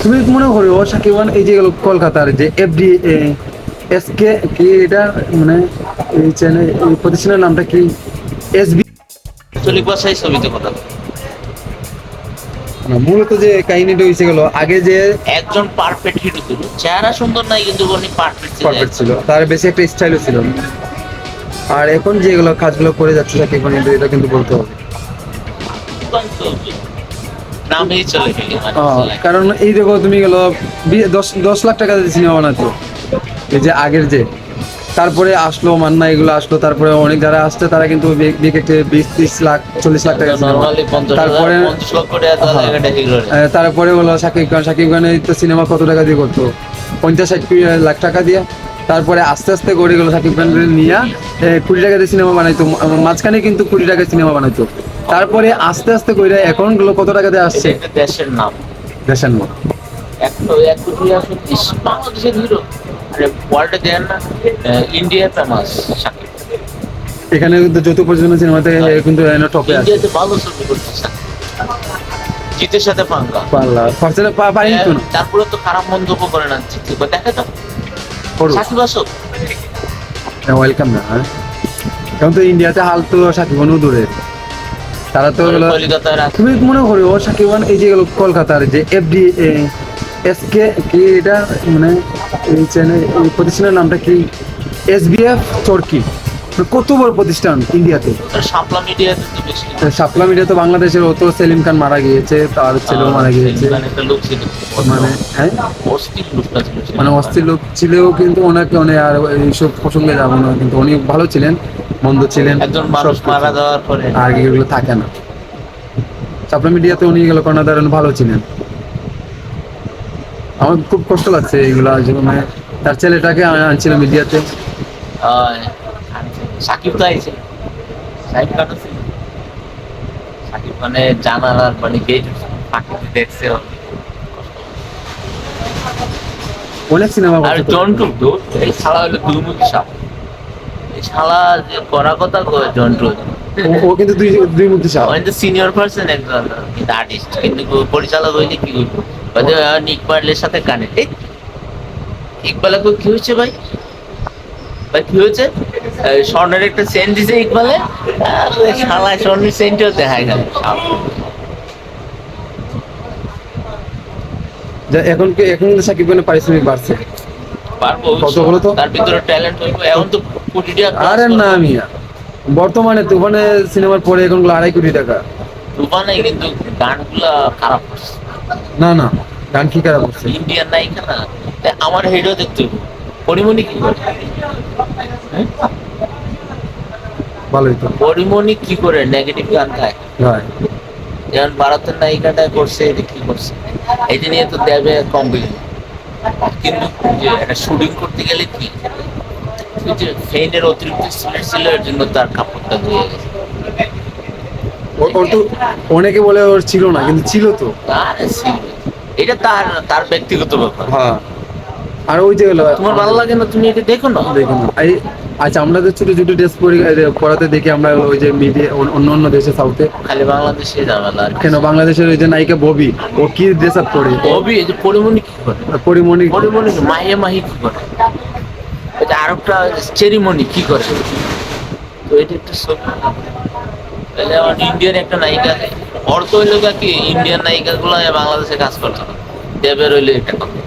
তুমি মনে করো সাকিব খান এই যে গেল কলকাতার যে এফডি এসকে কি এটা, মানে এই চ্যানেল এই প্রতিষ্ঠানের নামটা কি, এসবি। চলিক বাসায় ছবিতে কথা মূলত যে কাহিনীটা হয়েছে গেল আগে যে একজন পারফেক্ট হিরো ছিল, চেহারা সুন্দর নাই কিন্তু উনি পারফেক্ট ছিল পারফেক্ট ছিল, তার বেশি একটা স্টাইলও ছিল না। আর এখন যেগুলো কাজগুলো করে যাচ্ছে সাকিব খান, কিন্তু এটা কিন্তু বলতে হবে। নামেই চলে গেল কারণ এই দেখো তুমি গেল 10 লাখ টাকা দিয়ে সিনেমা বানাতো, এই যে আগের যে, তারপরে আসলো মান্না, এগুলো আসলো, তারপরে অনেক যারা আসছে তারা কিন্তু বিকেটে 20-30 লাখ 40 লাখ টাকা সিনেমা। নরমালি 50 তারপরে 50 লক্ষ টাকা জায়গাটা হিরো তারপরে হলো সাকিব খানের তো সিনেমা কত টাকা দিয়ে করতো, 50-60 লাখ টাকা দিয়ে। তারপরে আস্তে আস্তে করে গেলো সাকিব খান নিয়ে 20 টাকা দিয়ে সিনেমা বানাইতো, মাঝখানে কিন্তু 20 টাকায় সিনেমা বানাইতো। তারপরে আস্তে আস্তে করে এখন গুলো কত টাকা দিয়ে আসছে, একটা দেশের নাম দেশের নাম। এক কোটি আসলে বাংলাদেশের হিরো, আরে ওয়ার্ল্ডে দেন না, ইন্ডিয়া ফেমাস শাকিব। এখানে কিন্তু যৌথ প্রযোজনা সিনেমাতে কিন্তু টপে আছে। ইন্ডিয়াতে ভালো ছবি করতেছে, জিতের সাথে পাঙ্গা পারলা ফার্স্টে পারি তো না, তারপরে তো খারাপ মন্তব্য করে না, জিতে দেখে তো সাকিব আসো। ওয়েলকাম না, হ্যাঁ এখন তো ইন্ডিয়াতে হাল তো সাকিব খানও দূরে, তারা তো হলো। কলিকাতায় তুমি মনে করো সাকিব খান এই যে গেল কলকাতার যে এফডি এসকে কি এটা, মানে এই চ্যানেল এই প্রতিষ্ঠানের নামটা কি, এসবিএফ চরকি, কত বড় প্রতিষ্ঠান ইন্ডিয়াতে। শাপলা মিডিয়াতে তো বেশি শাপলা মিডিয়া তো বাংলাদেশের, ও তো সেলিম খান মারা গিয়েছে, তার ছেলেও মারা গিয়েছে। একটা লোক ছিল, মানে হ্যাঁ, অস্থির লোকটা ছিল সে। মানে অস্থির লোক ছিলেও, কিন্তু ওনাকে অনেক, আর এইসব প্রসঙ্গে যাবো না, কিন্তু উনি ভালো ছিলেন, মন্দ ছিলেন, একজন মানুষ সবকিছু। মারা যাওয়ার পরে আর এগুলো থাকে না। শাপলা মিডিয়াতে উনি গেল কর্ণাধার ভালো ছিলেন। আমার খুব কষ্ট লাগছে এইগুলা, যে মানে তার ছেলেটাকে আনছিল মিডিয়াতে। সাকিব তো আইছে, সাকিব খান ছিল, সাকিব মানে জানালার মানে গেট ফাঁকি দেখছে। অনেক সিনেমা আর জন্টু এই শালা হলো দুর্মুখী সাপ, এই শালা যে করা কথা কয় জন্টু, ও কিন্তু দুই দুই মুক্তি সাপ। মানে সিনিয়র পার্সন একজন, কিন্তু আর্টিস্ট, কিন্তু পরিচালক হইলে কি করবো, হয়তো ইকবালের সাথে কানেক্ট। ইকবালে কি হয়েছে ভাই, ভাই কি হয়েছে, স্বর্ণের একটা সেন্ট দিছে ইকবালে, শালা স্বর্ণের সেন্টও দেখা গেল। এখন কিন্তু সাকিব খানের পারিশ্রমিক বাড়ছে, পারবো কত বলো তো? তার ভিতরে ট্যালেন্ট হইবো, এখন তো কোটি টাকা আরে না মিয়া, বর্তমানে তুফানে সিনেমার পরে এখন 2.5 কোটি টাকা। তুফানে কিন্তু গানগুলা খারাপ করছে, না না, গান কি খারাপ হচ্ছে? ইন্ডিয়ান নায়িকা না, তাই আমার হিরো দেখতে হইবো। পরিমণি কি করে, ভালোই তো। পরিমণি কি করে নেগেটিভ গান গায়, হয় যেমন ভারতের নায়িকাটা করছে, এটা কি করছে, এটা নিয়ে তো দেবে কমপ্লেন। কিন্তু যে একটা শুটিং করতে গেলে কি, ওই যে ফেইনের অতিরিক্ত সিলেট ছিল, এর জন্য তার কাপড়টা ধুয়ে গেছে। ওর তো অনেকে বলে ওর ছিল না, কিন্তু ছিল তো। আরে ছিল, এটা তার তার ব্যক্তিগত ব্যাপার। হ্যাঁ, আর ওই যে গেলো, তোমার ভালো লাগে না, তুমি এটা দেখো না। দেখুন এই, আচ্ছা আমরা যে ছোট ছোট ড্রেস পরাতে দেখি আমরা, ওই যে মিডিয়া অন্য অন্য দেশে, সাউথে। খালি বাংলাদেশে ঝামেলা আর কেন বাংলাদেশের ওই যে নায়িকা ববি, ও কি ড্রেস আপ করে? কবি এই যে পরিমণি কি করে, পরিমণি পরিমণি মাহিয়া মাহি কি করে, ওই যে আরেকটা চেরিমণি কি করে, তো এটা একটা ছবি। তাহলে আমার ইন্ডিয়ান একটা নায়িকা, অর্থ হইলো কি, ইন্ডিয়ান নায়িকা গুলো বাংলাদেশে কাজ করতো না, দেবের হইলো একটা কথা।